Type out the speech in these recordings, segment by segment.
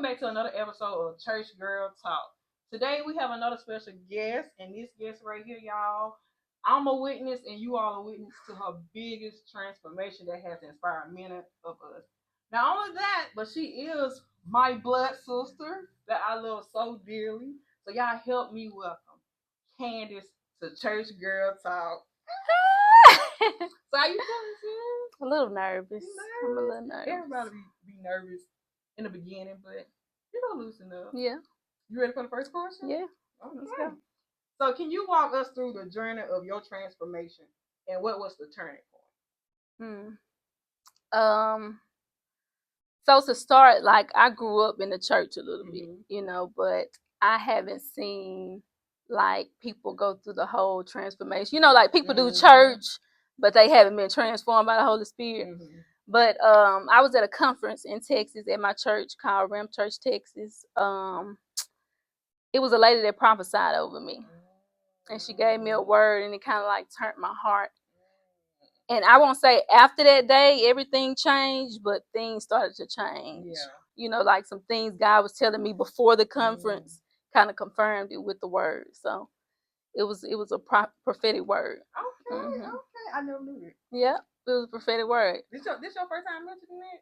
back to another episode of Church Girl Talk. Today we have another special guest, and this guest right here, y'all, I'm a witness, and you all are witness to her biggest transformation that has inspired many of us. Not only that, but she is my blood sister that I love so dearly. So y'all help me welcome Candice to Church Girl Talk. So how you feeling, sis? A little nervous. I'm a little nervous. Everybody be nervous in the beginning, but you're gonna loosen up. Yeah. You ready for the first question? Yeah. Okay. Let's go. So can you walk us through the journey of your transformation and what was the turning point? So to start, like I grew up in the church a little bit, but I haven't seen like people go through the whole transformation. Like people do church, but they haven't been transformed by the Holy Spirit. But I was at a conference in Texas at my church called Ram Church, Texas. It was a lady that prophesied over me, and she gave me a word, and it kind of like turned my heart. And I won't say after that day everything changed, but things started to change. Yeah. Like some things God was telling me before the conference kind of confirmed it with the word. So it was a prophetic word. Okay, okay. I never knew it. Yeah, it was a prophetic word. This your first time mentioning it?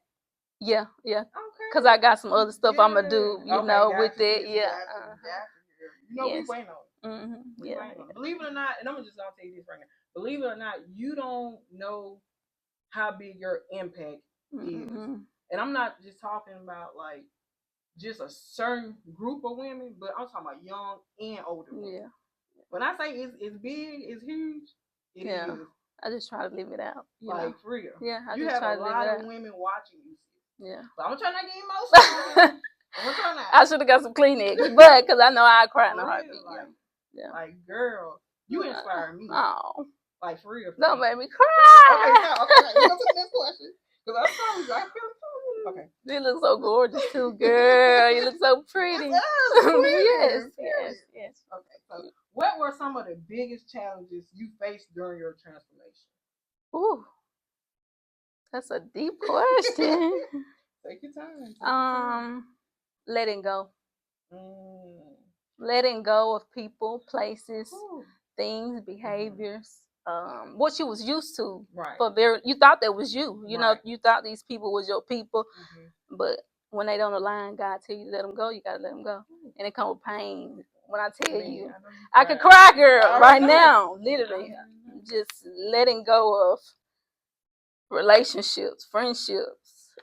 Yeah, yeah. Okay. Because I got some other stuff I'm going to do, with it. Yeah. We waiting on it. We waiting on it. Believe it or not, and I'm just going to tell you this right now. Believe it or not, you don't know how big your impact is. And I'm not just talking about like just a certain group of women, but I'm talking about young and older women. Yeah. When I say it's big, it's huge, it is. I just try to live it out. Like for real. Yeah, you just have a lot of women watching you. Yeah. But I'm trying not to get emotional. I'm trying not. I should have got some Kleenex, but because I know I cry in a heartbeat. Like, girl, you inspire me. Oh. Like, for real. Don't make me cry. Okay. You go to the next question. Because I promise you, I feel it. Okay. You look so gorgeous, too, girl. You look so pretty. Yes. Okay, so what were some of the biggest challenges you faced during your transformation? Ooh. That's a deep question. Take your time. Letting go. Letting go of people, places, things, behaviors, what you was used to. Right. You thought that was you. You thought these people was your people, but when they don't align, God tell you to let them go. You gotta let them go, and it comes with pain. When I tell you, I could cry, girl, right now, literally, just letting go of relationships, friendships.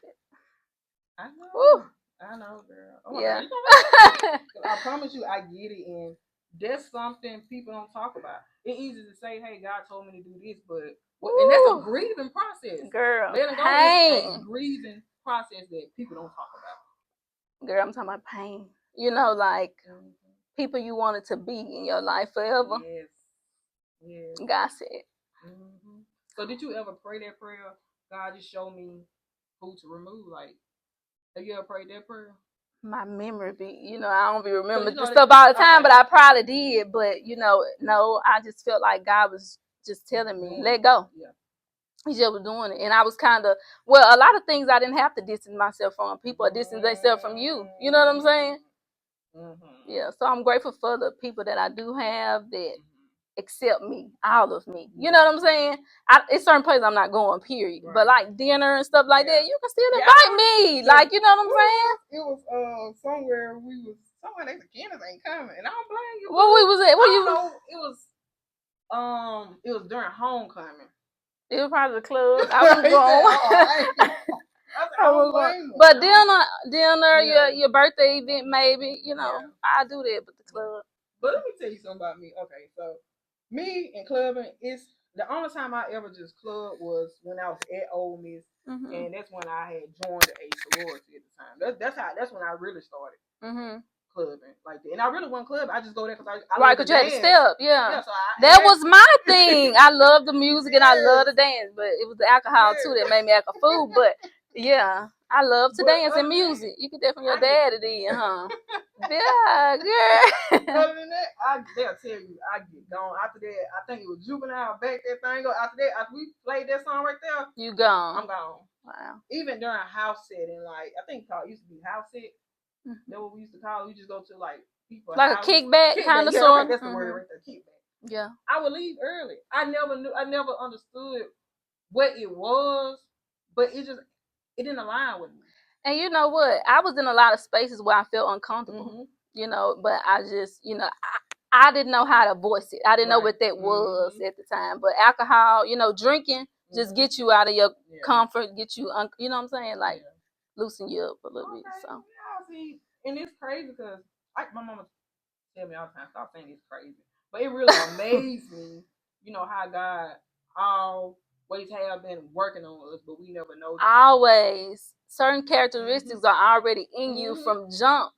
I know. Woo. I know, girl. Oh, yeah. I promise you, I get it, and that's something people don't talk about. It's easy to say, "Hey, God told me to do this," but and that's a grieving process, girl. Letting go is a grieving process that people don't talk about. Girl, I'm talking about pain. Like people you wanted to be in your life forever. Yes. God said. So, did you ever pray that prayer? God, just show me who to remove. Like, have you ever prayed that prayer? My memory be, I don't be remembering the stuff all the time, but I probably did. But no, I just felt like God was just telling me, let go. Yeah. He just was doing it, and I was kind of a lot of things I didn't have to distance myself from. People are distancing themselves from you. You know what I'm saying? Yeah. So I'm grateful for the people that I do have that accept me, all of me. You know what I'm saying? It's certain places I'm not going, period. Right. But like dinner and stuff like that, you can still invite me. Like, you know what I'm saying? It was somewhere they said Candice ain't coming, and I don't blame you. Where we was at? It was during homecoming. It was probably the club. I was going. I was going. But dinner, your birthday event, maybe. I do that, but the club. But let me tell you something about me. Okay, so me and clubbing is the only time I ever just club was when I was at Ole Miss, and that's when I had joined a sorority at the time. That's when I really started clubbing like that. And I really wasn't clubbing. I just go there because I right, because you had to step. Yeah, so that was my thing. I love the music and I love to dance, but it was the alcohol too that made me act a fool. But yeah, I love to dance and music. You could definitely your daddy then, huh? Yeah, girl. Other than that, they'll tell you I get gone. After that, I think it was Juvenile back that thing up. After we played that song right there, you gone. I'm gone. Wow. Even during a house setting, like I think it used to be house set. That's what we used to call it. We just go to like people like houses. A kickback kind of yeah, sort. Right, that's the word right there, kickback. Yeah. I would leave early. I never understood what it was, but it didn't align with me. And you know what? I was in a lot of spaces where I felt uncomfortable. You know, but I just, you know, I didn't know how to voice it. I didn't know what that was at the time. But alcohol, you know, drinking just get you out of your comfort, get you, you know what I'm saying? Like, loosen you up a little bit. So. Yeah, see, and it's crazy because like my mama tell me all the time, stop saying it's crazy. But it really amazed me, you know, how God always have been working on us, but we never noticed. Always. Certain characteristics are already in you from jump.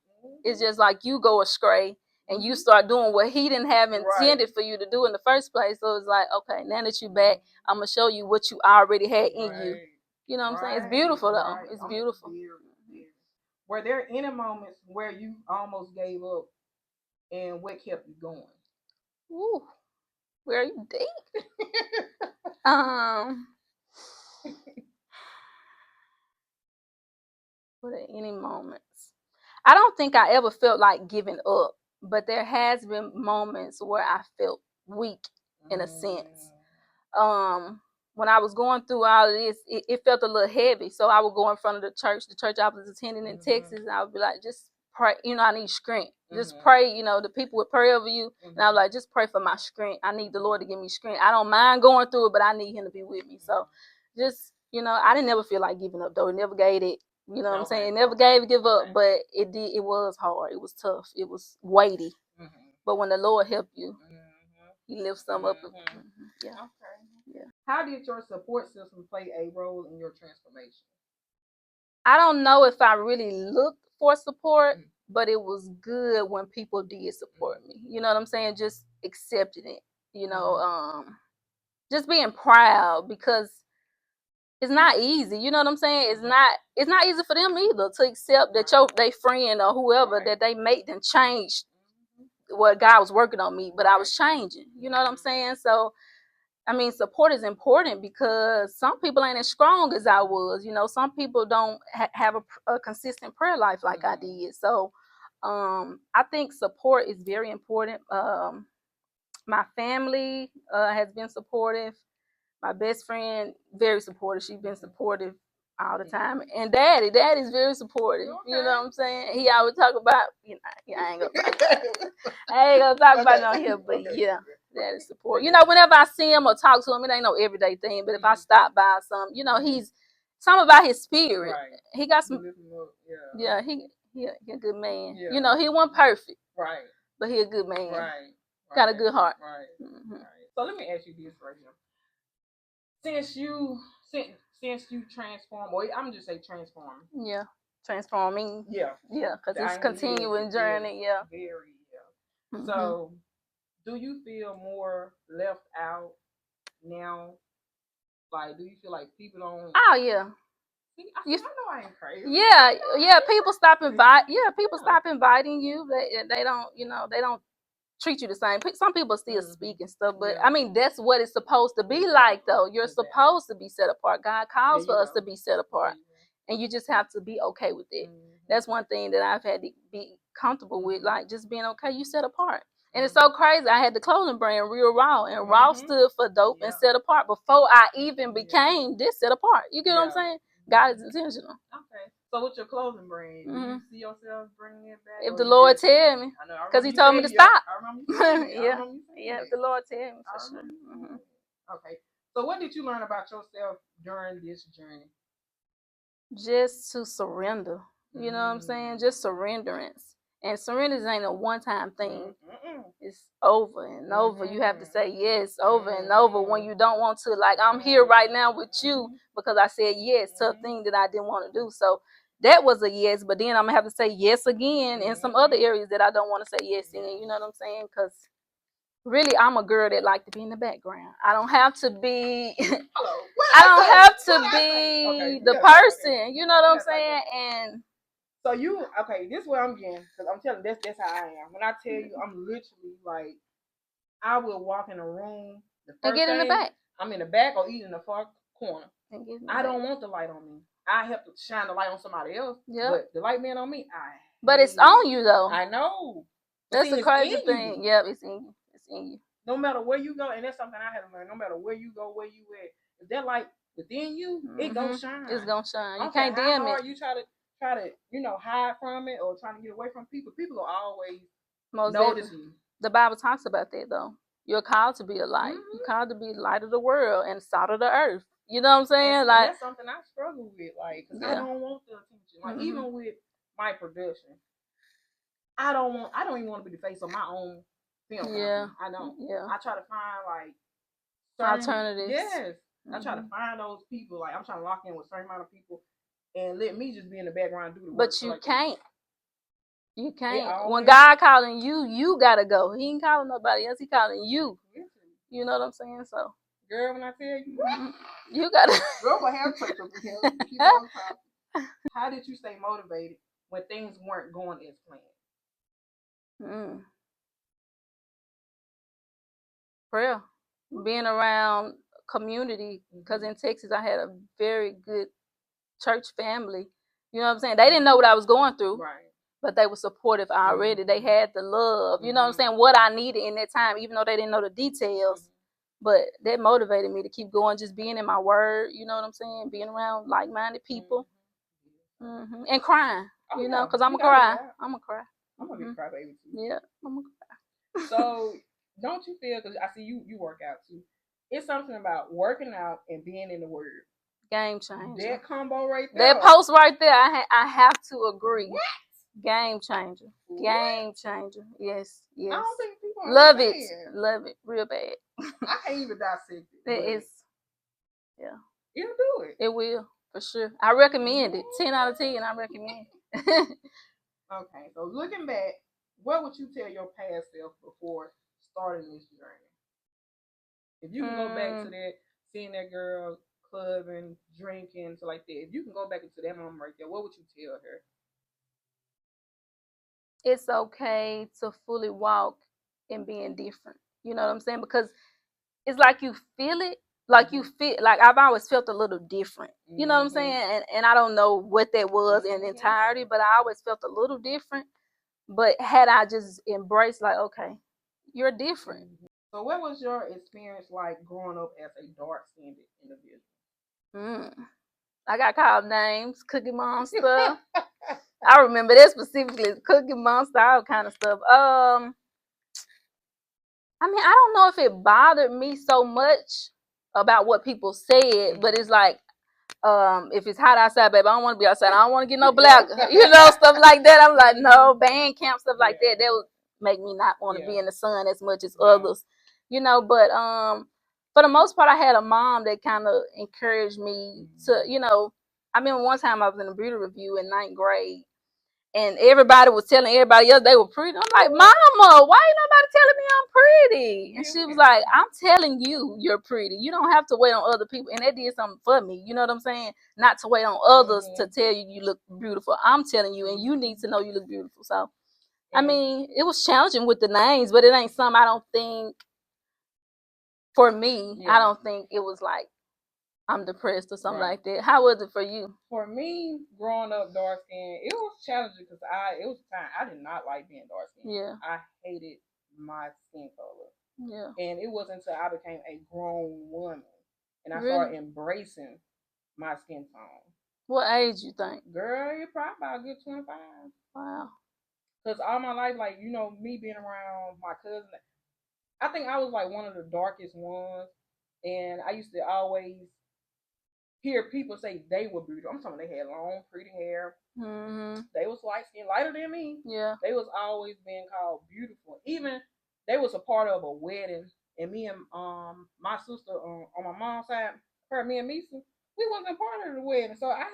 It's just like you go astray and you start doing what he didn't have intended for you to do in the first place. So it's like, okay, now that you're back, I'm going to show you what you already had in you. You know what I'm saying? It's beautiful, though. It's beautiful. Were there any moments where you almost gave up, and what kept you going? Ooh, where are you deep? Were there any moments? I don't think I ever felt like giving up, but there has been moments where I felt weak in a sense. When I was going through all of this, it felt a little heavy. So I would go in front of the church I was attending in Texas, and I would be like, just pray, you know, I need strength. Just pray, you know, the people would pray over you. And I was like, just pray for my strength. I need the Lord to give me strength. I don't mind going through it, but I need him to be with me. So just, you know, I didn't never feel like giving up though. It never gave it, you know what I'm saying? It never gave give up, but it was hard. It was tough. It was weighty. But when the Lord helped you, he lifts some up. Yeah. Okay. Yeah. How did your support system play a role in your transformation? I don't know if I really looked for support, but it was good when people did support me. You know what I'm saying? Just accepting it. You know, just being proud because it's not easy. You know what I'm saying? It's not easy for them either to accept that they friend or whoever that they made them change what God was working on me, but I was changing. You know what I'm saying? So I mean, support is important because some people ain't as strong as I was. You know, some people don't have a consistent prayer life like I did. So I think support is very important. My family has been supportive. My best friend, very supportive. She's been supportive all the time. And daddy's very supportive. Okay. You know what I'm saying? He always talk about, you know, I ain't gonna talk about it on here, but yeah, daddy's support. You know, whenever I see him or talk to him, it ain't no everyday thing. But if I stop by some, you know, he's something about his spirit. Right. He got some. Yeah, he a good man. Yeah. You know, he wasn't perfect. Right. But he a good man. Right. Got a good heart. Right. Right. So let me ask you this right here. Since you transform, or I'm just say transform. Yeah, transforming. Yeah, because it's continuing journey. Yeah, very. Yeah. So, do you feel more left out now? Like, do you feel like people don't? Oh yeah. I know I ain't crazy. Yeah. People stop inviting. Yeah, people stop inviting you. They don't. You know, they don't treat you the same. Some people still speak and stuff, but I mean that's what it's supposed to be like though. You're supposed to be set apart. God calls for us to be set apart, and you just have to be okay with it. That's one thing that I've had to be comfortable with, like just being okay. You set apart, and it's so crazy. I had the clothing brand Real Raw, and Raw stood for dope and set apart before I even became this set apart. You get what I'm saying? God is intentional. Okay. So with your clothing brand, do you see yourself bringing it back? If the Lord tell me, because He told me to stop. Yeah. If the Lord tell me for sure. Okay. So what did you learn about yourself during this journey? Just to surrender. You know what I'm saying? Just surrenderance. And surrender ain't a one-time thing. It's over and over. You have to say yes over and over when you don't want to. Like, I'm here right now with you because I said yes to a thing that I didn't want to do. So that was a yes, but then I'm going to have to say yes again in some other areas that I don't want to say yes in. You know what I'm saying? Because really, I'm a girl that like to be in the background. I don't have to be. I don't have to be the person. You know what I'm saying? And so this is where I'm getting, because I'm telling you, that's how I am. When I tell you, I'm literally like, I will walk in a room and get in the back. I'm in the back or even in the far corner. I don't want the light on me. I have to shine the light on somebody else. But the light being on me, I But it's on you though. I know. That's the crazy thing. Yep, it's in you. It's in you. No matter where you go, and that's something I had to learn. No matter where you go, where you at, if that light within you, it gonna shine. It's gonna shine. You can't dim it. You try to hide from it or trying to get away from people. People will always notice you. The Bible talks about that though. You're called to be a light. You're called to be the light of the world and salt of the earth. You know what I'm saying? And that's something I struggle with, like, because I don't want the attention. Like even with my production, I don't even want to be the face of my own film. Yeah, company. I don't. Yeah, I try to find like alternatives. Yes, I try to find those people. Like I'm trying to lock in with a certain amount of people, and let me just be in the background do the work. But you can't. You can't. When God calling you, you gotta go. He ain't calling nobody else. He calling you. You know what I'm saying? So, girl, when I tell you, you gotta. Girl, but have church over here. How did you stay motivated when things weren't going as planned? Prayer. Being around community, because in Texas I had a very good church family. You know what I'm saying? They didn't know what I was going through. Right. But they were supportive already. They had the love. You know what I'm saying? What I needed in that time, even though they didn't know the details. But that motivated me to keep going, just being in my word. You know what I'm saying? Being around like-minded people. And crying. You know, because I'm going to cry. I'm going to cry. I'm going to be a crybaby too. Yeah, I'm going to cry. So, don't you feel, because I see you work out too, it's something about working out and being in the word. Game changer. That combo right there. That post right there, I have to agree. What? Game changer. Game changer. Yes, yes. I don't think people love understand. Love it real bad. I can't even dissect it. It is. Yeah. It'll do it. It will, for sure. I recommend it. 10 out of 10, I recommend it. Okay, so looking back, what would you tell your past self before starting this journey? If you can go back to that, seeing that girl clubbing, drinking, so like that, if you can go back into that moment right there, what would you tell her? It's okay to fully walk in being different. You know what I'm saying? Because it's like you feel it. Like you feel, like I've always felt a little different. You know what I'm saying? And I don't know what that was in entirety, but I always felt a little different. But had I just embraced, like, okay, you're different. So what was your experience like growing up as a dark-skinned individual? I got called names, Cookie Monster. I remember that specifically, Cookie Monster, all kind of stuff. I mean, I don't know if it bothered me so much about what people said, but it's like, if it's hot outside, baby, I don't want to be outside. I don't want to get no black, stuff like that. I'm like, no, band camp, stuff like that. That would make me not want to be in the sun as much as others, But for the most part, I had a mom that kind of encouraged me to, I mean, one time I was in a beauty review in 9th grade. And everybody was telling everybody else they were pretty. I'm like, Mama, why ain't nobody telling me I'm pretty? And she was like, I'm telling you you're pretty. You don't have to wait on other people. And that did something for me. You know what I'm saying? Not to wait on others to tell you you look beautiful. I'm telling you, and you need to know you look beautiful. So, I mean, it was challenging with the names, but it ain't something I don't think, for me, I don't think it was like, I'm depressed or something like that. How was it for you? For me, growing up dark skinned, it was challenging because it was time I did not like being dark skinned. Yeah. I hated my skin color. Yeah. And it wasn't until I became a grown woman and I started embracing my skin tone. What age you think? Girl, you're probably about a good 25. Wow. Because all my life, like, me being around my cousin, I think I was like one of the darkest ones. And I used to always hear people say they were beautiful. I'm talking they had long, pretty hair. They was light skin, lighter than me. Yeah. They was always being called beautiful. Even they was a part of a wedding, and me and my sister on my mom's side, me and Misa, we wasn't part of the wedding. So I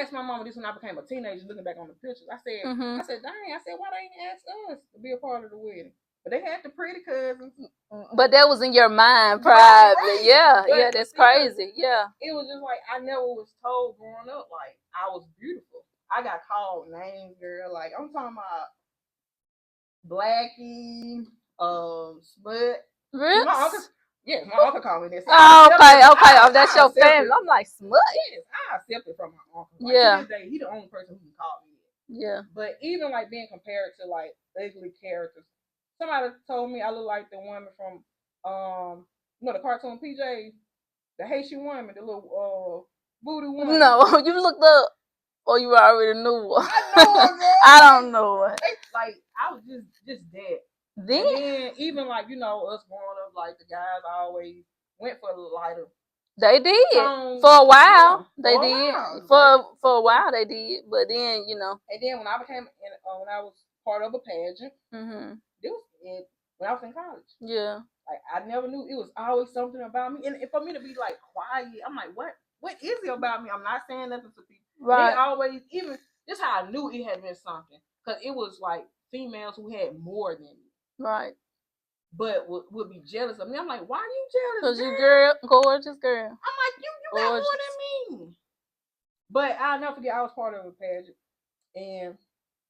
asked my mama this when I became a teenager, looking back on the pictures. I said, dang, why they didn't ask us to be a part of the wedding? But they had the pretty cousins. But that was in your mind, probably. Right. Yeah, that's crazy. Yeah. It was just like I never was told growing up like I was beautiful. I got called names, girl. Like I'm talking about Blackie, Smut. Really? My uncle called me this. Okay. Oh, that's your family. I'm like, Smut? Yes, I accept it from my uncle. Like, to this day, he the only person who can call me. Yeah. But even like being compared to like ugly characters, somebody told me I look like the woman from the cartoon PJ, the Haitian woman, the little booty woman. No, you looked up. Or you already knew one. I know one, girl. I don't know it. Like I was just dead. Then? And then even like us growing up, like the guys always went for the lighter. They did for a while. Yeah, they did for a while. They did, but then And then when I became when I was part of a pageant, this was when I was in college. Yeah. Like I never knew it was always something about me, and for me to be like quiet, I'm like, what is it about me? I'm not saying nothing to people. Right. They always even this how I knew it had been something because it was like females who had more than me. Right. But would be jealous of me. I'm like, why are you jealous? Because you gorgeous girl. I'm like, you got more than me. But I'll never forget I was part of a pageant. And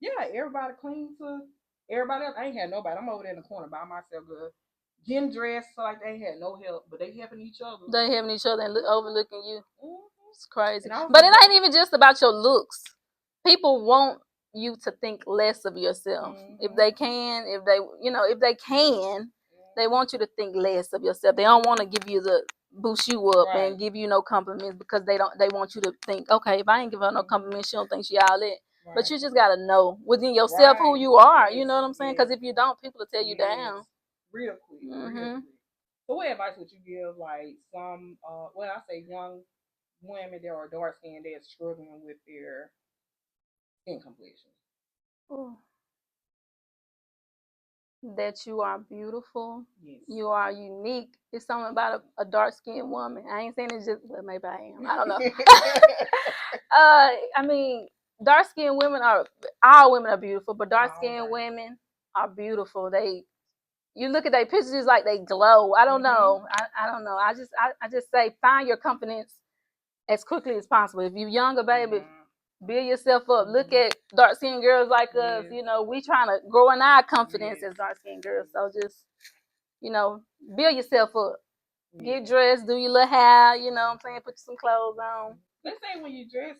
yeah, everybody clean to everybody else. I ain't had nobody. I'm over there in the corner by myself, girl. Getting dressed so like they ain't had no help, but they helping each other. They helping each other and overlooking you. It's crazy. But it ain't even just about your looks. People want you to think less of yourself. If they can, if they can, they want you to think less of yourself. They don't want to give you the boost you up and give you no compliments because they want you to think, okay, if I ain't give her no compliments, she don't think she all that. Right. But you just gotta know within yourself who you are. You know what I'm saying? Because if you don't, people will tear you down. Real quick. Real quick. So what advice would you give like some I say young women that are dark skinned that are struggling with their skin complexion? Ooh. That you are beautiful. Yes. You are unique. It's something about a dark skinned woman. I ain't saying it's just, well, maybe I am. I don't know. I mean, dark skinned women all women are beautiful, but dark skinned women are beautiful. You look at their pictures, it's like they glow. I don't know. I don't know. I just say find your confidence as quickly as possible. If you're younger, baby, build yourself up. Look at dark skinned girls like us. We trying to grow in our confidence as dark skinned girls. So just, build yourself up. Get dressed, do your little hair, you know what I'm saying? Put some clothes on. They say when you dress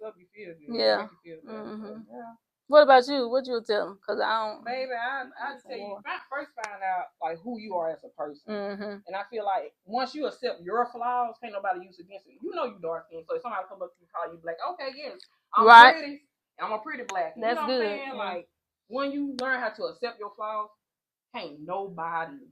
up, you feel good. Yeah. You feel better. Yeah. What about you? What you tell them? Because I don't. Baby, I tell you, first find out like who you are as a person. And I feel like once you accept your flaws, can't nobody use against it. You know you dark skin, so if somebody come up to you call you black, okay, yes, I'm pretty. I'm a pretty black. That's you know good. What I'm saying? Like when you learn how to accept your flaws, can't nobody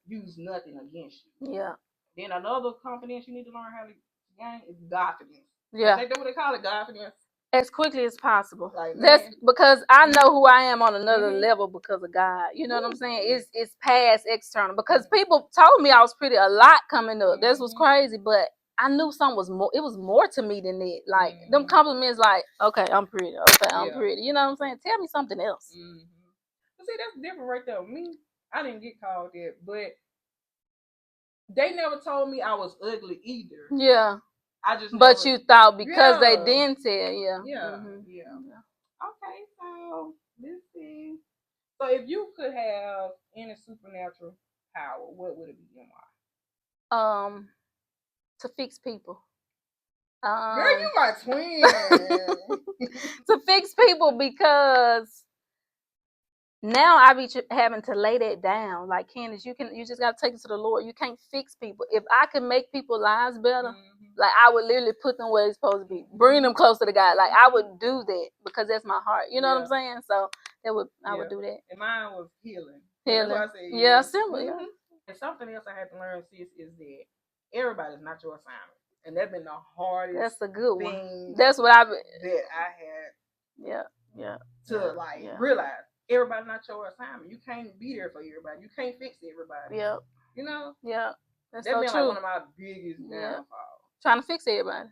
use nothing against you. Yeah. Then another confidence you need to learn how to gain is confidence. Yeah. They what they call it, confidence. As quickly as possible. Like, that's because I know who I am on another level because of God. You know what I'm saying? It's past external. Because people told me I was pretty a lot coming up. This was crazy, but I knew something was more. It was more to me than that. Like them compliments, like, okay, I'm pretty. Okay, I'm pretty. You know what I'm saying? Tell me something else. But see, that's different right there. Me, I didn't get called that, but they never told me I was ugly either. Yeah. But you thought because they didn't tell, yeah. Okay, so let's see. So if you could have any supernatural power, what would it be and why? To fix people. Girl, you my twin. To fix people because now I be having to lay that down. Like Candice, you just gotta take it to the Lord. You can't fix people. If I can make people's lives better, like I would literally put them where they're supposed to be, bring them closer to God. Like I would do that because that's my heart. You know what I'm saying? So I would do that. And mine was healing. Healing. That's why I said simple. Yeah. And something else I had to learn, sis, is that everybody's not your assignment, and that's been the hardest. That's a good one. That's what I had. Yeah. To realize. Everybody's not your assignment. You can't be there for everybody. You can't fix everybody. Yep. You know? Yeah. That's so been true. Like one of my biggest downfalls. Trying to fix everybody.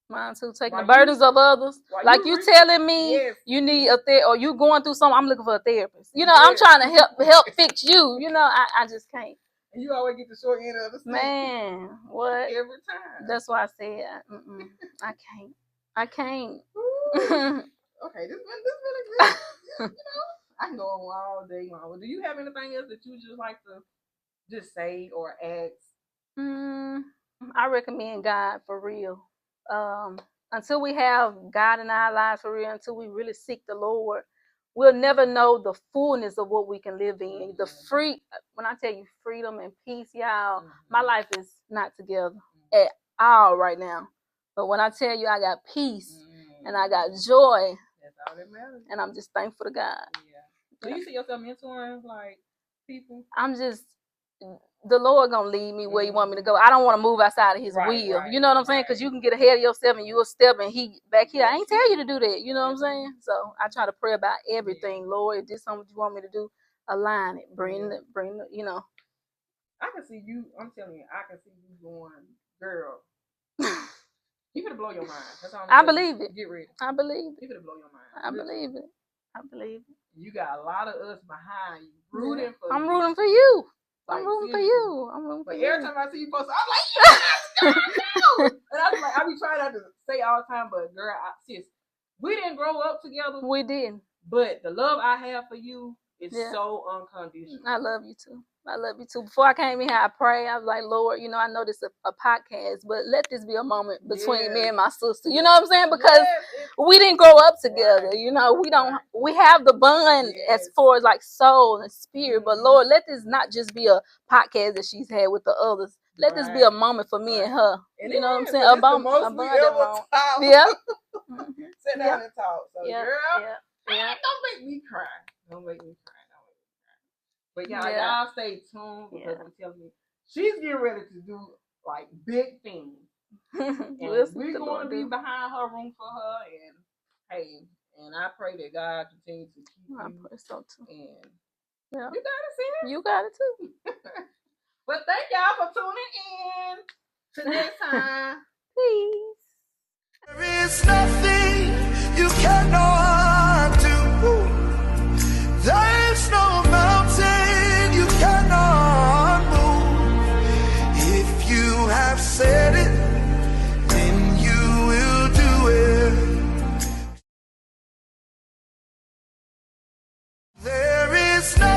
Mine too. Taking the burdens of others. Like you telling me you need a or you going through something, I'm looking for a therapist. You know, I'm trying to help fix you. You know, I just can't. And you always get the short end of the stick. Man, what? Every time. That's why I said I can't. Okay, this been a good. You know, I can go on all day long. Do you have anything else that you just like to just say or ask? I recommend God for real. until we have God in our lives for real, until we really seek the Lord, we'll never know the fullness of what we can live in. The when I tell you freedom and peace, y'all, my life is not together at all right now. But when I tell you I got peace and I got joy, that's all that matters. And I'm just thankful to God. Yeah. Do you see yourself mentoring like people? I'm just, the Lord gonna lead me where He want me to go. I don't want to move outside of His will. You know what I'm saying? Because you can get ahead of yourself and you'll step and He back here. I ain't tell you to do that. You know what I'm saying? So I try to pray about everything. Lord, if this is something you want me to do, align it. Bring the, you know. I can see you. I'm telling you, I can see you going, girl. You gonna blow your mind. That's all I believe it. Get ready. I believe it. You gonna blow your mind. I believe it. I believe it. You got a lot of us behind you, rooting for I'm you. rooting for you. Like, I'm rooting for you. I'm rooting for you. But every time I see you post, I'm like, yes, girl. And I was like, I be trying not to say all the time, but girl, sis, we didn't grow up together. We didn't. But the love I have for you is so unconditional. I love you too. I love you too. Before I came in here, I prayed. I was like, Lord, you know, I know this is a podcast, but let this be a moment between me and my sister. You know what I'm saying? Because we didn't grow up together. You know, we have the bond as far as like soul and spirit. But Lord, let this not just be a podcast that she's had with the others. Let this be a moment for me and her. And you know what I'm saying? A bond. Yeah. Sit down and talk. So, girl, don't make me cry. Don't make me cry. But y'all stay tuned because I'm telling you, she's getting ready to do like big things. And we're going to be behind her, room for her. And hey, and I pray that God continue to keep you. I pray so too. And you got it, sis. You got it too. But thank y'all for tuning in. Till next time. Peace. There is nothing you cannot do. There's no mountain you cannot move. If you have said it, then you will do it. There is no